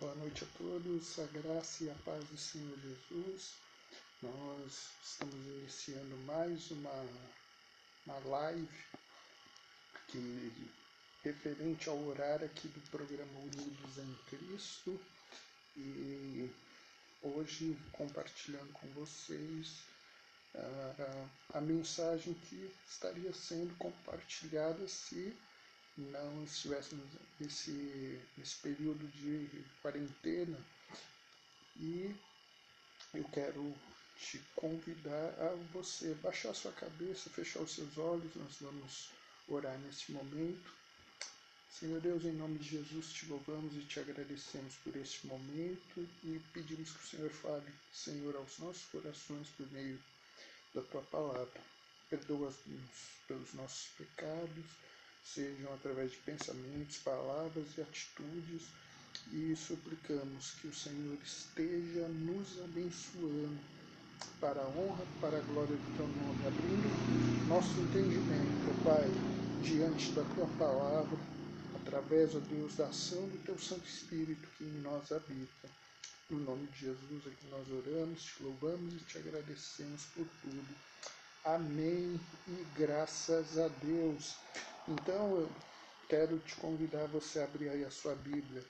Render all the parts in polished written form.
Boa noite a todos, a graça e a paz do Senhor Jesus. Nós estamos iniciando mais uma live referente ao horário aqui do programa Unidos em Cristo, e hoje compartilhando com vocês a mensagem que estaria sendo compartilhada se não estivéssemos nesse período de quarentena. E eu quero te convidar a você baixar sua cabeça, fechar os seus olhos. Nós vamos orar neste momento. Senhor Deus, em nome de Jesus, te louvamos e te agradecemos por este momento e pedimos que o Senhor fale, Senhor, aos nossos corações por meio da tua palavra. Perdoa-nos pelos nossos pecados, sejam através de pensamentos, palavras e atitudes, e suplicamos que o Senhor esteja nos abençoando para a honra, para a glória do teu nome, abrindo nosso entendimento, Pai, diante da tua palavra, através, ó Deus, da ação do teu Santo Espírito que em nós habita. No nome de Jesus é que nós oramos, te louvamos e te agradecemos por tudo. Amém e graças a Deus. Então eu quero te convidar a você a abrir aí a sua Bíblia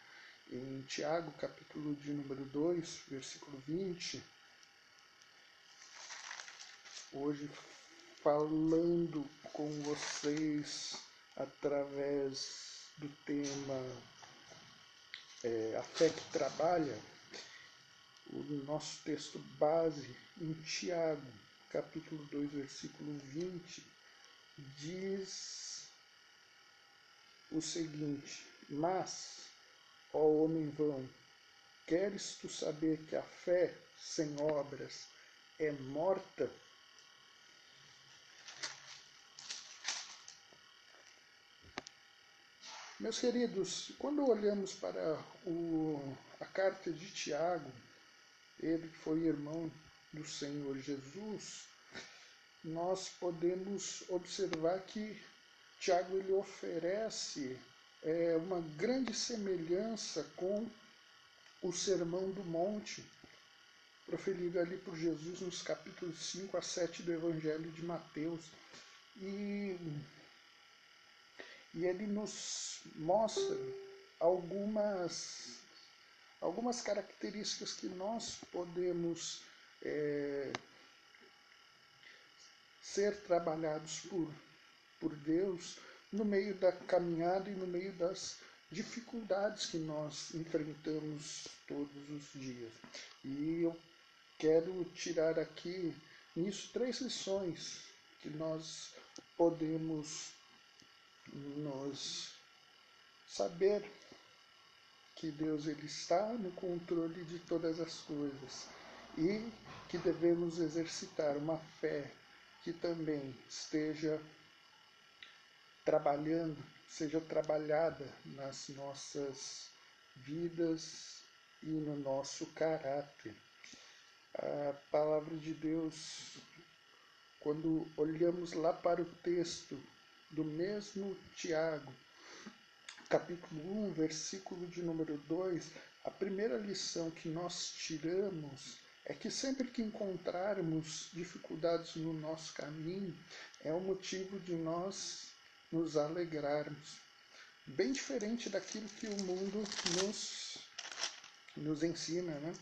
em Tiago, capítulo de número 2, versículo 20. Hoje falando com vocês através do tema A Fé que Trabalha. O nosso texto base em Tiago, capítulo 2, versículo 20, diz o seguinte: Mas, ó homem vão, queres tu saber que a fé sem obras é morta? Meus queridos, quando olhamos para a carta de Tiago, ele que foi irmão do Senhor Jesus, nós podemos observar que Tiago ele oferece uma grande semelhança com o Sermão do Monte, proferido ali por Jesus nos capítulos 5 a 7 do Evangelho de Mateus. E ele nos mostra algumas características que nós podemos ser trabalhados por Deus no meio da caminhada e no meio das dificuldades que nós enfrentamos todos os dias. E eu quero tirar aqui nisso 3 lições que nós podemos nos saber que Deus ele está no controle de todas as coisas e que devemos exercitar uma fé que também esteja trabalhando, seja trabalhada nas nossas vidas e no nosso caráter. A palavra de Deus, quando olhamos lá para o texto do mesmo Tiago, capítulo 1, versículo de número 2, a primeira lição que nós tiramos é que sempre que encontrarmos dificuldades no nosso caminho, é um motivo de nós nos alegrarmos. Bem diferente daquilo que o mundo nos ensina, né?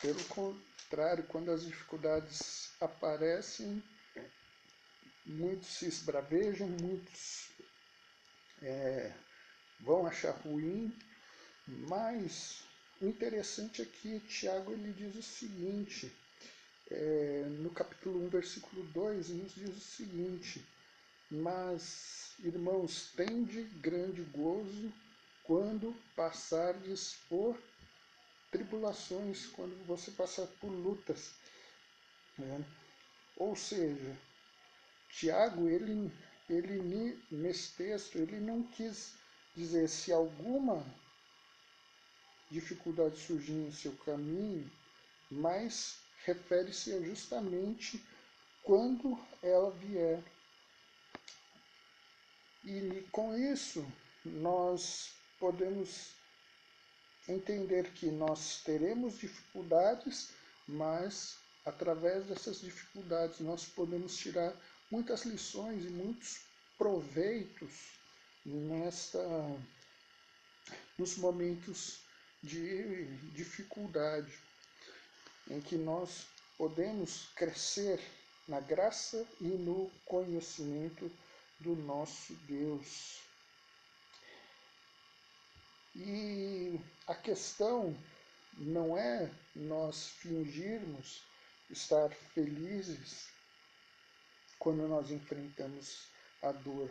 Pelo contrário, quando as dificuldades aparecem, muitos se esbravejam, muitos vão achar ruim, mas o interessante é que Tiago ele diz o seguinte, no capítulo 1, versículo 2, nos diz o seguinte: Mas, irmãos, tende grande gozo quando passardes por tribulações, quando você passar por lutas. Ou seja, Tiago, ele nesse texto, ele não quis dizer se alguma dificuldade surgir em seu caminho, mas refere-se justamente quando ela vier. E com isso nós podemos entender que nós teremos dificuldades, mas através dessas dificuldades nós podemos tirar muitas lições e muitos proveitos nos momentos de dificuldade, em que nós podemos crescer na graça e no conhecimento do nosso Deus. E a questão não é nós fingirmos estar felizes quando nós enfrentamos a dor,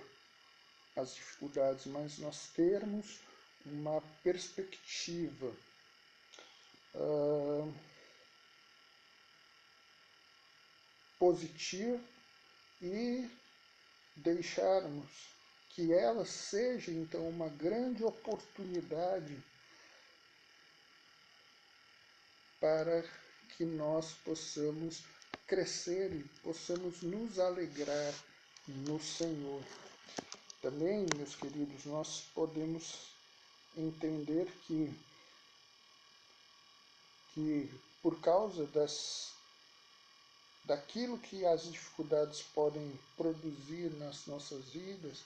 as dificuldades, mas nós termos uma perspectiva positiva e deixarmos que ela seja então uma grande oportunidade para que nós possamos crescer e possamos nos alegrar no Senhor. Também, meus queridos, nós podemos entender que por causa daquilo que as dificuldades podem produzir nas nossas vidas,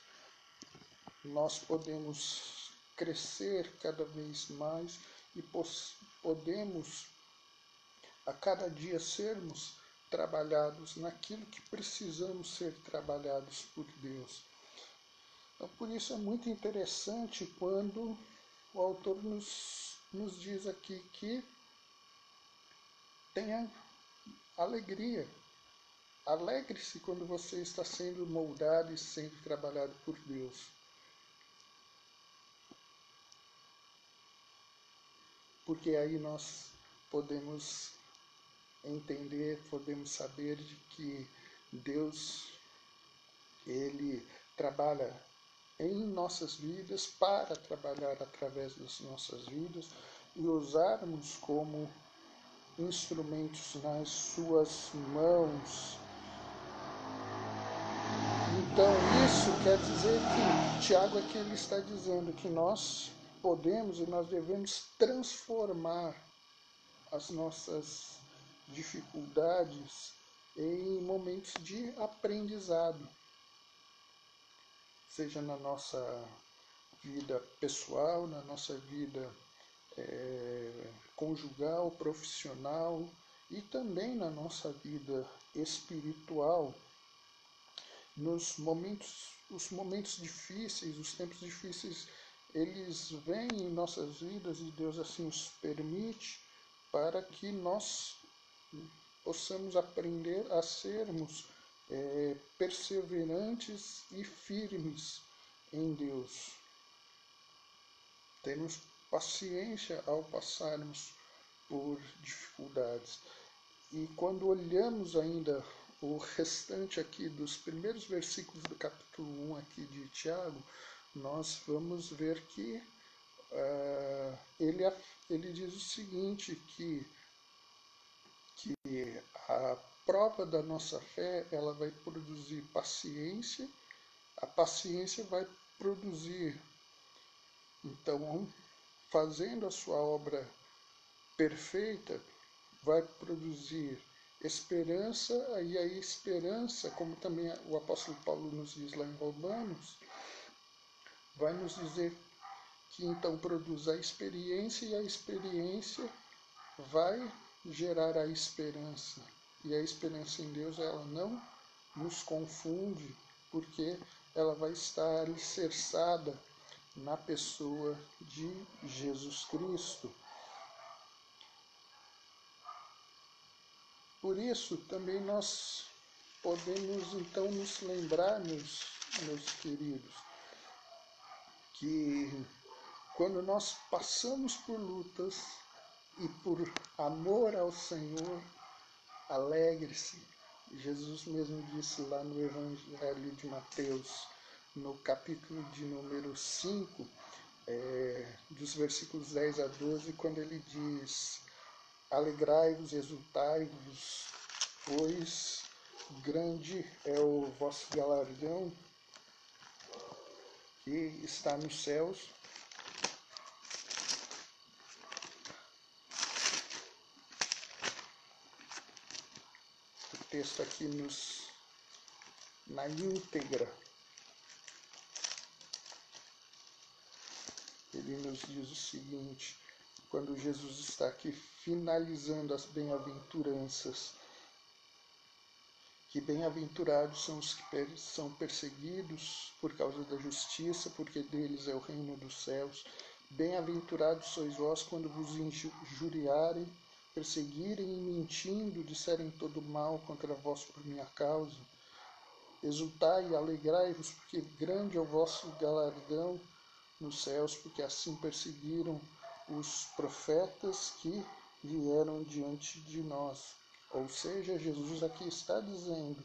nós podemos crescer cada vez mais e podemos a cada dia sermos trabalhados naquilo que precisamos ser trabalhados por Deus. Então, por isso é muito interessante quando o autor nos diz aqui que tenha alegria. Alegre-se quando você está sendo moldado e sendo trabalhado por Deus. Porque aí nós podemos entender, podemos saber de que Deus, Ele trabalha em nossas vidas para trabalhar através das nossas vidas e usarmos como instrumentos nas suas mãos. Então isso quer dizer que Tiago aqui ele está dizendo que nós podemos e nós devemos transformar as nossas dificuldades em momentos de aprendizado, seja na nossa vida pessoal, na nossa vida conjugal, profissional e também na nossa vida espiritual. Os momentos difíceis, os tempos difíceis, eles vêm em nossas vidas e Deus assim os permite para que nós possamos aprender a sermos perseverantes e firmes em Deus. Temos paciência ao passarmos por dificuldades. E quando olhamos ainda o restante aqui dos primeiros versículos do capítulo 1 aqui de Tiago, nós vamos ver que ele diz o seguinte, que a prova da nossa fé, ela vai produzir paciência, a paciência vai produzir, então, fazendo a sua obra perfeita, vai produzir esperança, e a esperança, como também o apóstolo Paulo nos diz lá em Romanos, vai nos dizer que então produz a experiência, e a experiência vai gerar a esperança. E a esperança em Deus, ela não nos confunde, porque ela vai estar alicerçada na pessoa de Jesus Cristo. Por isso, também nós podemos então nos lembrar, meus queridos, que quando nós passamos por lutas e por amor ao Senhor, alegre-se. Jesus mesmo disse lá no Evangelho de Mateus, no capítulo de número 5, dos versículos 10 a 12, quando ele diz: alegrai-vos, exultai-vos, pois grande é o vosso galardão que está nos céus, texto aqui na íntegra. Ele nos diz o seguinte, quando Jesus está aqui finalizando as bem-aventuranças, que bem-aventurados são os que são perseguidos por causa da justiça, porque deles é o reino dos céus. Bem-aventurados sois vós quando vos injuriarem, perseguirem e mentindo, disserem todo mal contra vós por minha causa. Exultai e alegrai-vos, porque grande é o vosso galardão nos céus, porque assim perseguiram os profetas que vieram diante de nós. Ou seja, Jesus aqui está dizendo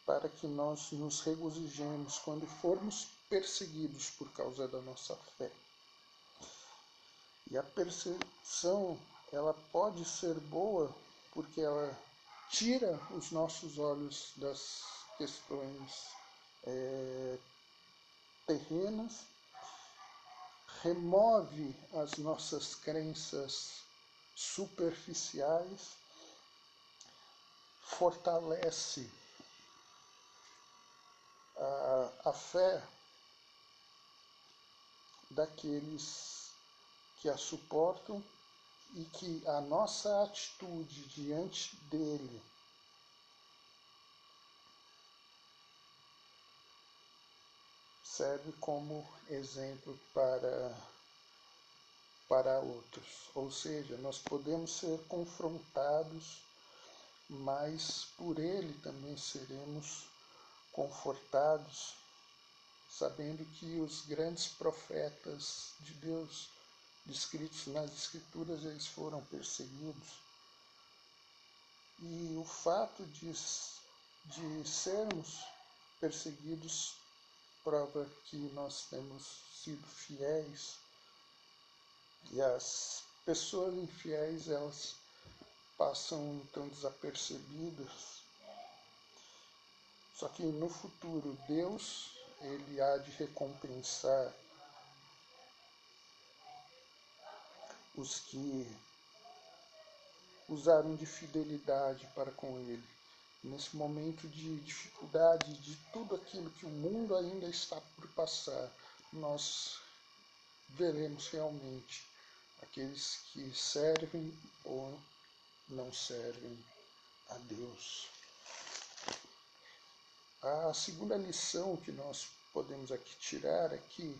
para que nós nos regozijemos quando formos perseguidos por causa da nossa fé. E a perseguição, ela pode ser boa porque ela tira os nossos olhos das questões terrenas, remove as nossas crenças superficiais, fortalece a fé daqueles que a suportam e que a nossa atitude diante dele serve como exemplo para outros. Ou seja, nós podemos ser confrontados, mas por ele também seremos confortados, sabendo que os grandes profetas de Deus, descritos nas Escrituras, eles foram perseguidos. E o fato de sermos perseguidos prova que nós temos sido fiéis. E as pessoas infiéis, elas passam então desapercebidas. Só que no futuro, Deus, ele há de recompensar os que usaram de fidelidade para com ele. Nesse momento de dificuldade, de tudo aquilo que o mundo ainda está por passar, nós veremos realmente aqueles que servem ou não servem a Deus. A segunda lição que nós podemos aqui tirar é que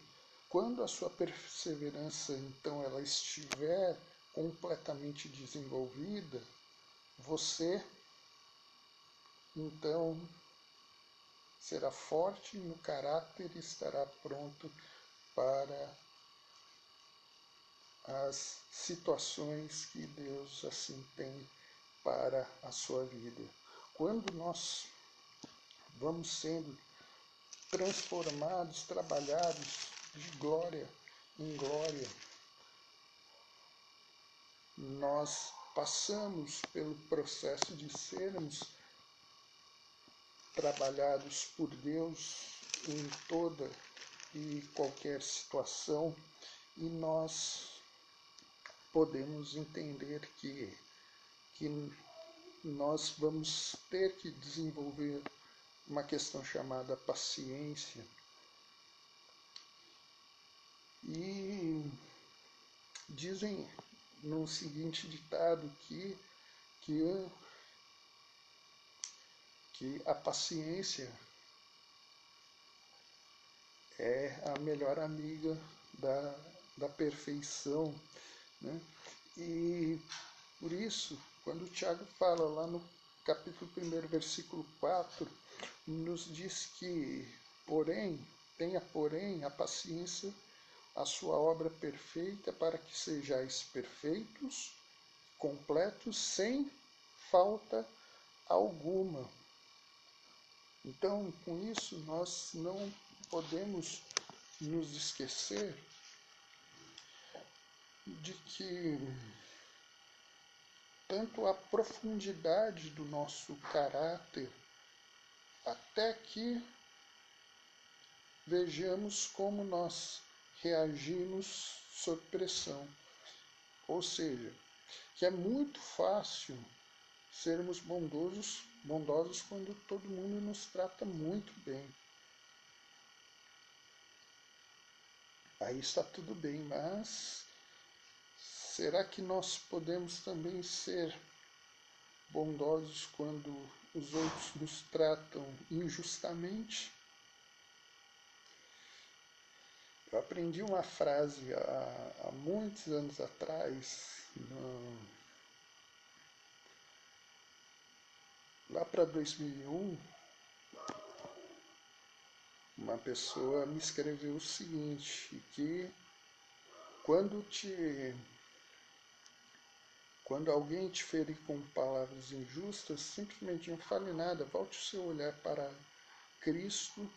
quando a sua perseverança, então, ela estiver completamente desenvolvida, você, então, será forte no caráter e estará pronto para as situações que Deus assim tem para a sua vida. Quando nós vamos sendo transformados, trabalhados de glória em glória, nós passamos pelo processo de sermos trabalhados por Deus em toda e qualquer situação, e nós podemos entender que nós vamos ter que desenvolver uma questão chamada paciência. E dizem no seguinte ditado que a paciência é a melhor amiga da perfeição, né? E por isso, quando o Tiago fala lá no capítulo 1, versículo 4, nos diz que, tenha porém a paciência, a sua obra perfeita, para que sejais perfeitos, completos, sem falta alguma. Então, com isso, nós não podemos nos esquecer de que tanto a profundidade do nosso caráter, até que vejamos como nós reagimos sob pressão. Ou seja, que é muito fácil sermos bondosos quando todo mundo nos trata muito bem. Aí está tudo bem, mas será que nós podemos também ser bondosos quando os outros nos tratam injustamente? Eu aprendi uma frase há muitos anos atrás, lá para 2001, uma pessoa me escreveu o seguinte, que quando alguém te ferir com palavras injustas, simplesmente não fale nada, volte o seu olhar para Cristo,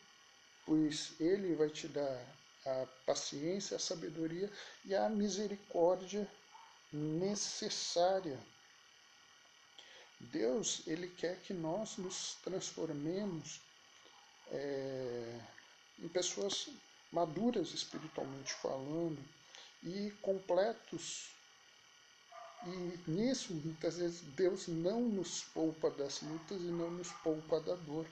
pois Ele vai te dar a paciência, a sabedoria e a misericórdia necessária. Deus, Ele quer que nós nos transformemos em pessoas maduras espiritualmente falando e completos. E nisso, muitas vezes, Deus não nos poupa das lutas e não nos poupa da dor.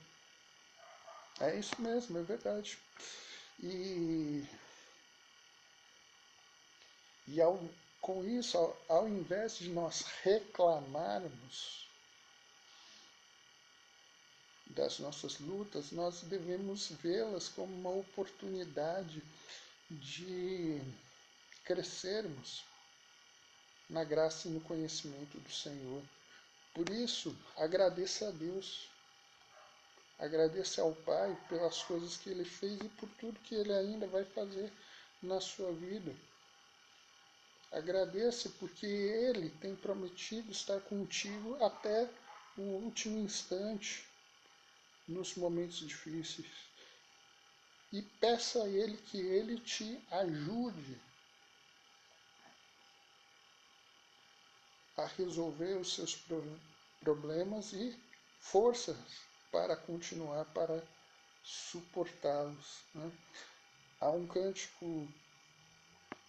É isso mesmo, é verdade. E com isso, ao invés de nós reclamarmos das nossas lutas, nós devemos vê-las como uma oportunidade de crescermos na graça e no conhecimento do Senhor. Por isso, agradeça a Deus. Agradeça ao Pai pelas coisas que Ele fez e por tudo que Ele ainda vai fazer na sua vida. Agradeça porque Ele tem prometido estar contigo até o último instante, nos momentos difíceis. E peça a Ele que Ele te ajude a resolver os seus problemas e forças para continuar, para suportá-los. Né? Há um cântico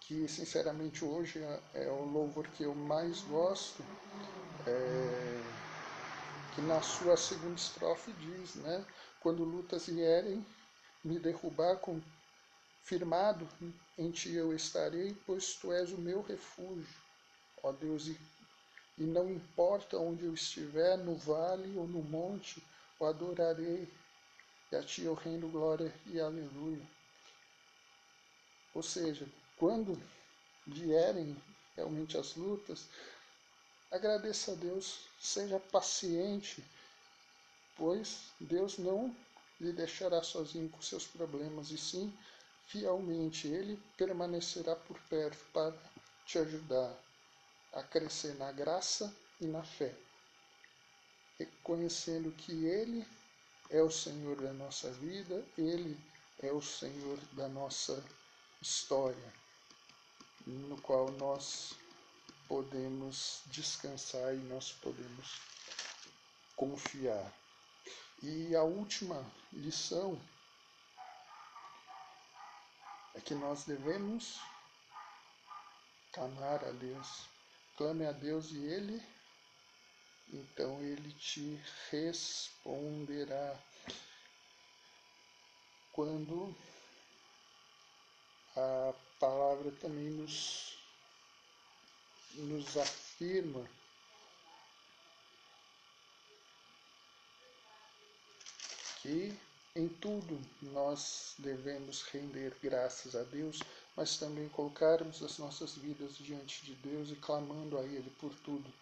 que, sinceramente, hoje é o louvor que eu mais gosto, que na sua segunda estrofe diz, né? Quando lutas vierem me derrubar, firmado em ti eu estarei, pois tu és o meu refúgio, ó Deus, e não importa onde eu estiver, no vale ou no monte, o adorarei, e a ti eu rendo glória e aleluia. Ou seja, quando vierem realmente as lutas, agradeça a Deus, seja paciente, pois Deus não lhe deixará sozinho com seus problemas, e sim, fielmente, Ele permanecerá por perto para te ajudar a crescer na graça e na fé, reconhecendo que Ele é o Senhor da nossa vida, Ele é o Senhor da nossa história, no qual nós podemos descansar e nós podemos confiar. E a última lição é que nós devemos clamar a Deus. Clame a Deus e então Ele te responderá. Quando a palavra também nos afirma que em tudo nós devemos render graças a Deus, mas também colocarmos as nossas vidas diante de Deus e clamando a Ele por tudo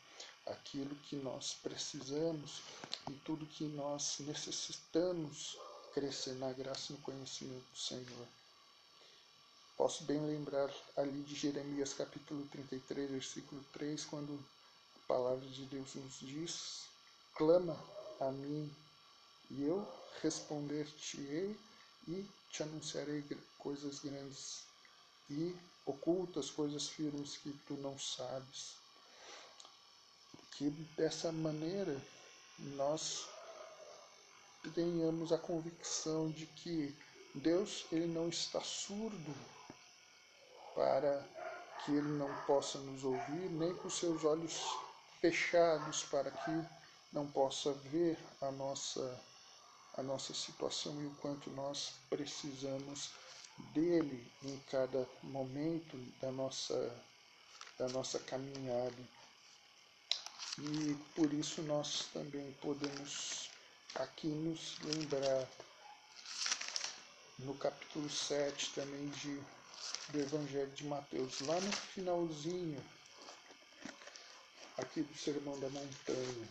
aquilo que nós precisamos e tudo que nós necessitamos crescer na graça e no conhecimento do Senhor. Posso bem lembrar ali de Jeremias capítulo 33, versículo 3, quando a palavra de Deus nos diz: clama a mim e eu responder-te-ei e te anunciarei coisas grandes e ocultas, coisas firmes que tu não sabes. Que dessa maneira nós tenhamos a convicção de que Deus, Ele não está surdo para que Ele não possa nos ouvir, nem com seus olhos fechados para que não possa ver a nossa situação e o quanto nós precisamos dele em cada momento da nossa caminhada. E por isso nós também podemos aqui nos lembrar no capítulo 7 também do Evangelho de Mateus, lá no finalzinho aqui do Sermão da Montanha.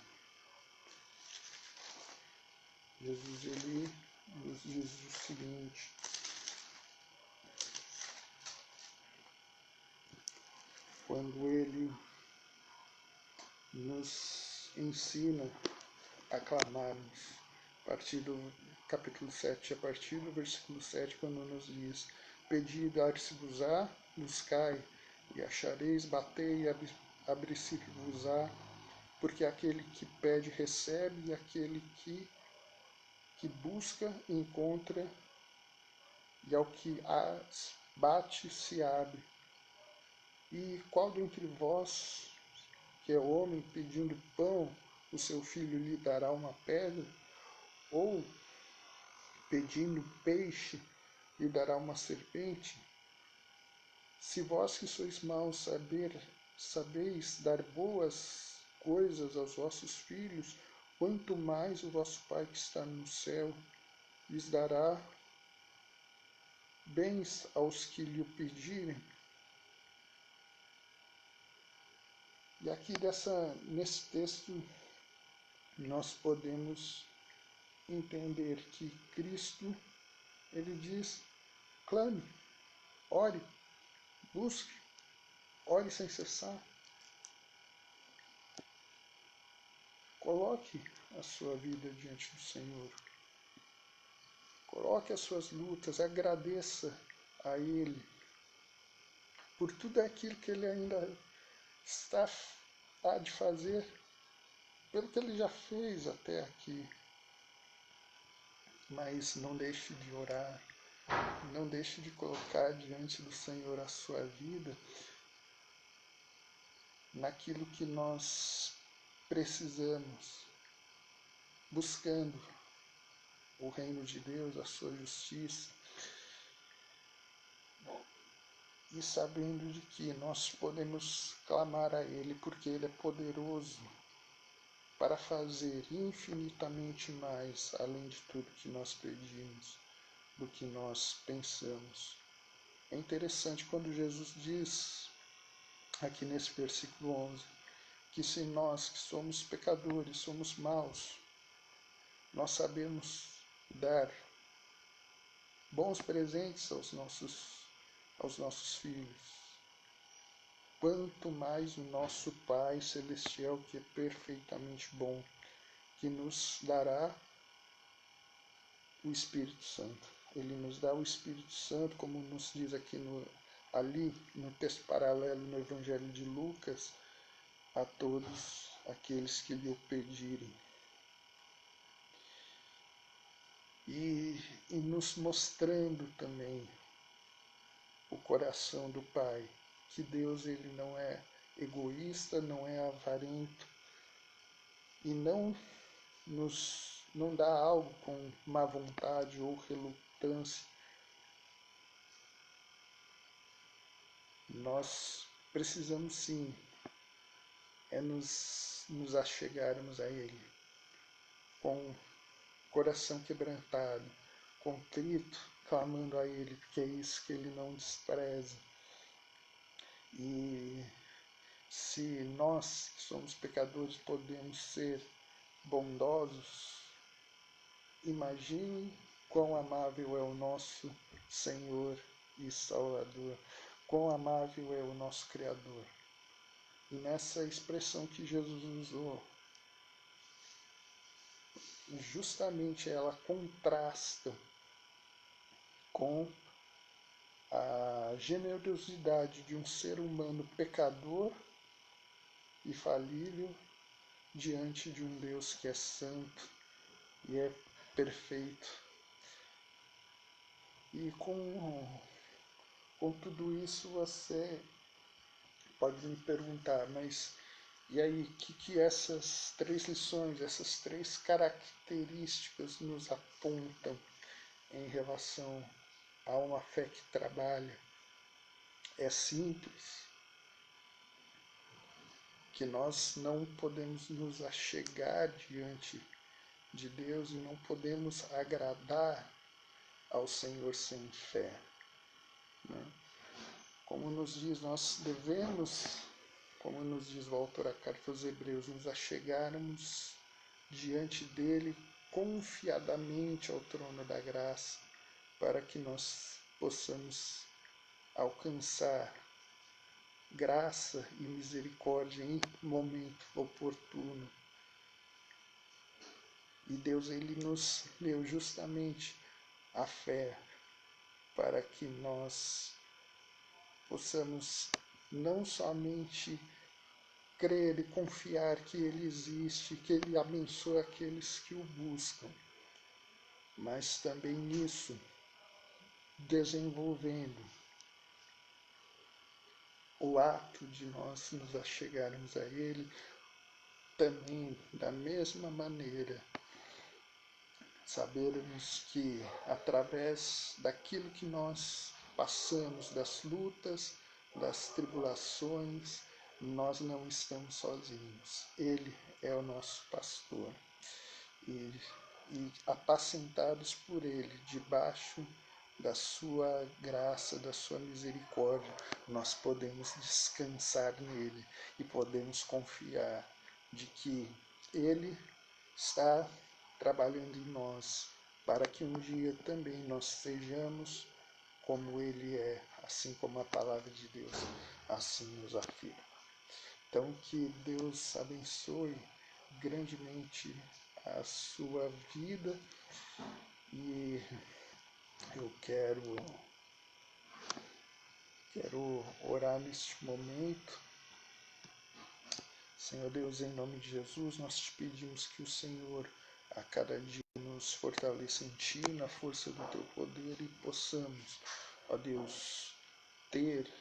Jesus ele nos diz o seguinte: quando ele nos ensina a clamarmos, a partir do capítulo 7, a partir do versículo 7, quando nos diz: pedi e dar-se-vos-á, buscai e achareis, batei e abrir-se-vos-á, porque aquele que pede recebe, e aquele que busca encontra, e ao que as bate se abre. E qual dentre vós, que é homem, pedindo pão, o seu filho lhe dará uma pedra? Ou, pedindo peixe, lhe dará uma serpente? Se vós que sois maus sabeis dar boas coisas aos vossos filhos, quanto mais o vosso Pai que está no céu lhes dará bens aos que lhe pedirem. E aqui nesse texto nós podemos entender que Cristo, ele diz: clame, ore, busque, ore sem cessar. Coloque a sua vida diante do Senhor. Coloque as suas lutas, agradeça a Ele por tudo aquilo que Ele ainda há de fazer, pelo que Ele já fez até aqui. Mas não deixe de orar, não deixe de colocar diante do Senhor a sua vida naquilo que nós precisamos, buscando o reino de Deus, a sua justiça, e sabendo de que nós podemos clamar a Ele, porque Ele é poderoso para fazer infinitamente mais, além de tudo que nós pedimos, do que nós pensamos. É interessante quando Jesus diz, aqui nesse versículo 11, que se nós que somos pecadores, somos maus, nós sabemos dar bons presentes aos nossos filhos, quanto mais o nosso Pai Celestial, que é perfeitamente bom, que nos dará o Espírito Santo. Ele nos dá o Espírito Santo, como nos diz aqui ali no texto paralelo no Evangelho de Lucas, a todos aqueles que lhe o pedirem. E nos mostrando também o coração do Pai, que Deus ele não é egoísta, não é avarento e não dá algo com má vontade ou relutância. Nós precisamos sim nos achegarmos a Ele com coração quebrantado, contrito, clamando a Ele, porque é isso que Ele não despreza. E se nós que somos pecadores podemos ser bondosos, imagine quão amável é o nosso Senhor e Salvador, quão amável é o nosso Criador. E nessa expressão que Jesus usou, justamente ela contrasta com a generosidade de um ser humano pecador e falível diante de um Deus que é santo e é perfeito. E com tudo isso você pode me perguntar, mas E aí, o que essas 3 lições, essas 3 características nos apontam em relação a uma fé que trabalha? É simples, que nós não podemos nos achegar diante de Deus e não podemos agradar ao Senhor sem fé. Né? Como nos diz, nós devemos, como nos diz o autor da carta aos Hebreus, nos achegarmos diante dele confiadamente ao trono da graça, para que nós possamos alcançar graça e misericórdia em momento oportuno. E Deus, ele nos deu justamente a fé para que nós possamos não somente crer e confiar que ele existe, que ele abençoa aqueles que o buscam, mas também nisso desenvolvendo o ato de nós nos achegarmos a ele também da mesma maneira, sabermos que através daquilo que nós passamos, das lutas, das tribulações, nós não estamos sozinhos. Ele é o nosso pastor. E apacentados por ele, debaixo da sua graça, da sua misericórdia, nós podemos descansar nele e podemos confiar de que ele está trabalhando em nós para que um dia também nós sejamos como ele é, assim como a palavra de Deus assim nos afirma. Então que Deus abençoe grandemente a sua vida e eu quero orar neste momento. Senhor Deus, em nome de Jesus, nós te pedimos que o Senhor a cada dia nos fortaleça em Ti, na força do Teu poder, e possamos, ó Deus, ter,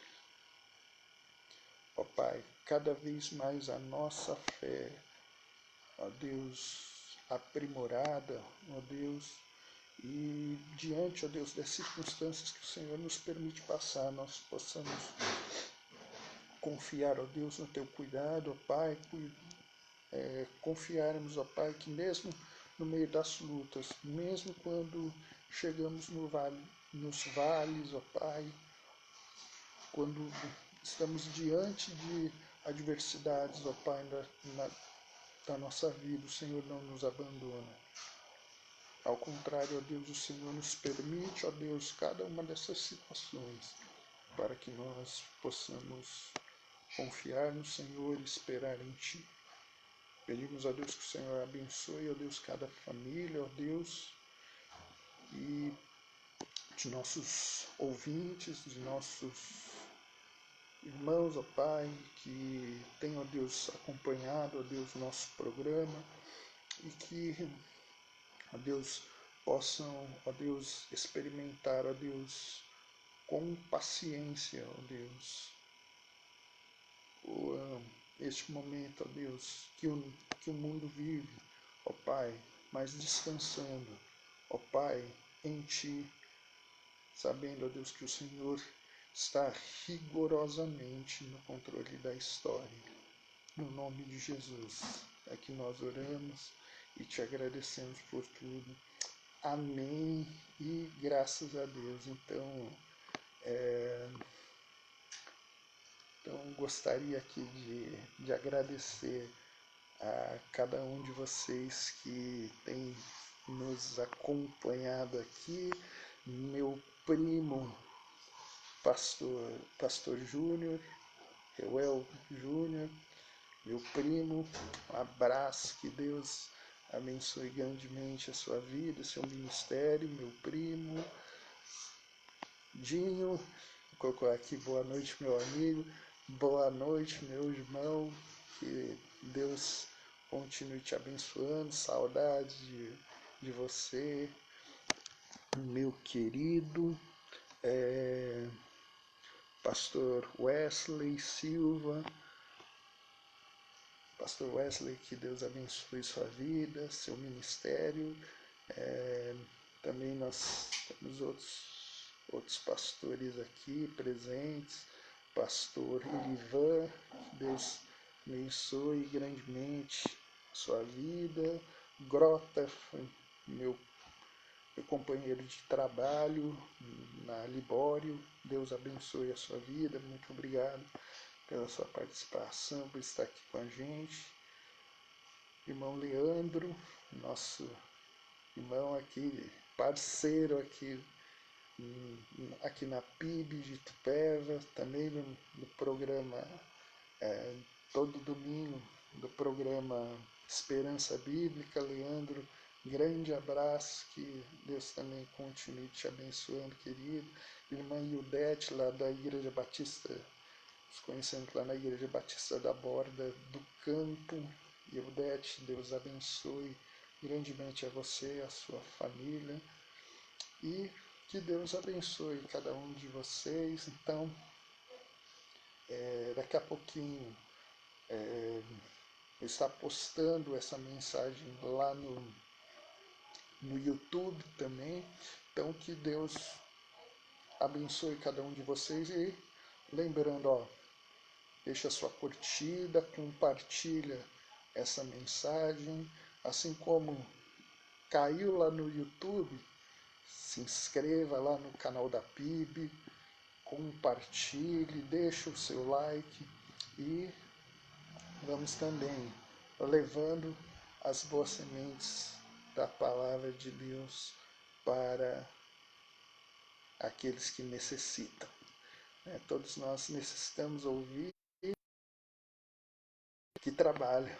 ó Pai, cada vez mais a nossa fé, ó Deus, aprimorada, ó Deus, e diante, ó Deus, das circunstâncias que o Senhor nos permite passar, nós possamos confiar, ó Deus, no Teu cuidado, ó Pai, confiarmos, ó Pai, que mesmo no meio das lutas, mesmo quando chegamos nos vales, ó Pai, quando estamos diante de adversidades, ó Pai, da nossa vida, o Senhor não nos abandona. Ao contrário, ó Deus, o Senhor nos permite, ó Deus, cada uma dessas situações, para que nós possamos confiar no Senhor e esperar em Ti. Pedimos a Deus que o Senhor abençoe, ó Deus, cada família, ó Deus, e de nossos ouvintes, de nossos irmãos, ó Pai, que tem, ó Deus, acompanhado, ó Deus, nosso programa, e que, ó Deus, possam, ó Deus, experimentar, ó Deus, com paciência, ó Deus, este momento, ó Deus, que o mundo vive, ó Pai, mas descansando, ó Pai, em Ti, sabendo, ó Deus, que o Senhor está rigorosamente no controle da história. No nome de Jesus é que nós oramos e te agradecemos por tudo. Amém e graças a Deus. Então gostaria aqui de agradecer a cada um de vocês que tem nos acompanhado aqui, meu primo Pastor Júnior, Reuel Júnior, meu primo, um abraço, que Deus abençoe grandemente a sua vida, seu ministério, meu primo, Dinho, vou colocar aqui boa noite, meu amigo, boa noite, meu irmão, que Deus continue te abençoando, saudade de você, meu querido, Pastor Wesley Silva, Pastor Wesley, que Deus abençoe sua vida, seu ministério. Também nós temos outros pastores aqui presentes. Pastor Ilivan, que Deus abençoe grandemente a sua vida. Grota foi meu companheiro de trabalho na Libório. Deus abençoe a sua vida. Muito obrigado pela sua participação, por estar aqui com a gente. Irmão Leandro, nosso irmão aqui, parceiro aqui na PIB de Itupeva, também no programa, todo domingo, do programa Esperança Bíblica. Leandro, grande abraço, que Deus também continue te abençoando, querido. Irmã Ildete, lá da Igreja Batista, nos conhecemos lá na Igreja Batista da Borda do Campo. Ildete, Deus abençoe grandemente a você, a sua família, e que Deus abençoe cada um de vocês. Então, daqui a pouquinho eu estou postando essa mensagem lá no YouTube também. Então, que Deus abençoe cada um de vocês. E lembrando, deixa a sua curtida, compartilha essa mensagem, assim como caiu lá no YouTube, se inscreva lá no canal da PIB, compartilhe, deixa o seu like e vamos também levando as boas sementes da palavra de Deus para aqueles que necessitam. Todos nós necessitamos ouvir, que trabalham.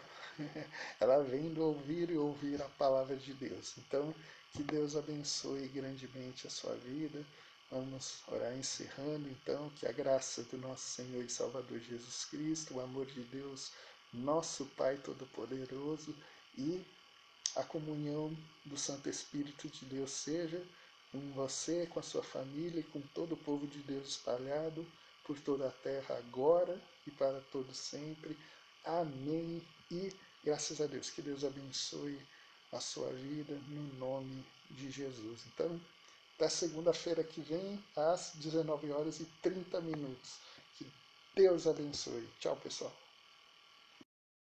Ela vem do ouvir e ouvir a palavra de Deus. Então, que Deus abençoe grandemente a sua vida. Vamos orar encerrando, então, que a graça do nosso Senhor e Salvador Jesus Cristo, o amor de Deus, nosso Pai Todo-Poderoso, e a comunhão do Santo Espírito de Deus seja com você, com a sua família e com todo o povo de Deus espalhado por toda a terra, agora e para todo sempre. Amém. E graças a Deus, que Deus abençoe a sua vida no nome de Jesus. Então, até segunda-feira que vem, às 19h30. Que Deus abençoe. Tchau, pessoal.